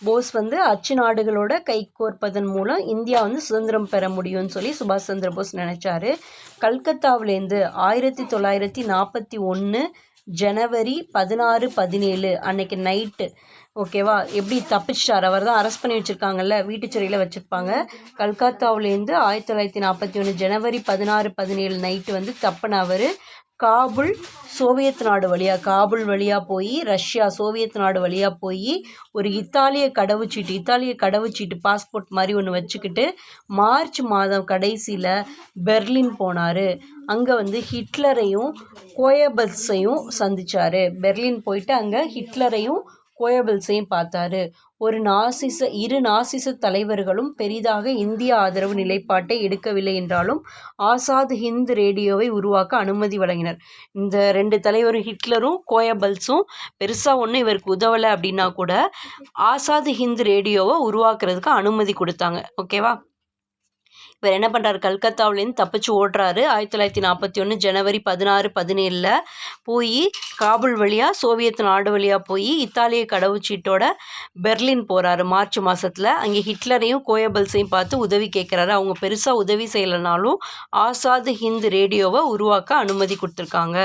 போஸ் வந்து அச்சு நாடுகளோட கைகோர்ப்பதன் மூலம் இந்தியா வந்து சுதந்திரம் பெற முடியும்னு சொல்லி சுபாஷ் சந்திர போஸ் நினச்சாரு. கல்கத்தாவிலேருந்து 1941 ஜனவரி 16, 17 அன்னைக்கு நைட்டு ஓகேவா எப்படி தப்பிச்சிட்டார். அவர் தான் அரெஸ்ட் பண்ணி வச்சுருக்காங்கல்ல, வீட்டு சிறையில் வச்சுருப்பாங்க. கல்கத்தாவிலேருந்து 1941 ஜனவரி 16, 17 நைட்டு வந்து தப்பின அவர் காபுல் சோவியத் நாடு வழியாக காபுல் வழியாக போய் ரஷ்யா சோவியத் நாடு வழியாக போய் ஒரு இத்தாலிய கடவுச்சீட்டு பாஸ்போர்ட் மாதிரி ஒன்று வச்சுக்கிட்டு மார்ச் மாதம் கடைசியில் பெர்லின் போனார். அங்கே வந்து ஹிட்லரையும் கோயபல்ஸையும் சந்தித்தார். பெர்லின் போயிட்டு அங்கே ஹிட்லரையும் கோயபல்ஸையும் பார்த்தாரு. இரு நாசிச தலைவர்களும் பெரிதாக இந்திய ஆதரவு நிலைப்பாட்டை எடுக்கவில்லை என்றாலும் ஆசாத் ஹிந்த் ரேடியோவை உருவாக்க அனுமதி வழங்கினர். இந்த 2 தலைவரும் ஹிட்லரும் கோயபல்ஸும் பெருசாக ஒன்றும் இவருக்கு உதவலை அப்படின்னா கூட ஆசாத் ஹிந்த் ரேடியோவை உருவாக்குறதுக்கு அனுமதி கொடுத்தாங்க. ஓகேவா. இவர் என்ன பண்ணுறாரு, கல்கத்தாவிலேருந்து தப்பிச்சு ஓடுறாரு. 1941 ஜனவரி 16, 17 போய் காபுல் வழியாக சோவியத் நாடு வழியாக போய் இத்தாலிய கடவுச்சீட்டோட பெர்லின் போகிறாரு மார்ச் மாதத்தில். அங்கே ஹிட்லரையும் கோயபல்ஸையும் பார்த்து உதவி கேட்குறாரு. அவங்க பெருசாக உதவி செய்யலைனாலும் ஆசாத் ஹிந்த் ரேடியோவை உருவாக்க அனுமதி கொடுத்துருக்காங்க.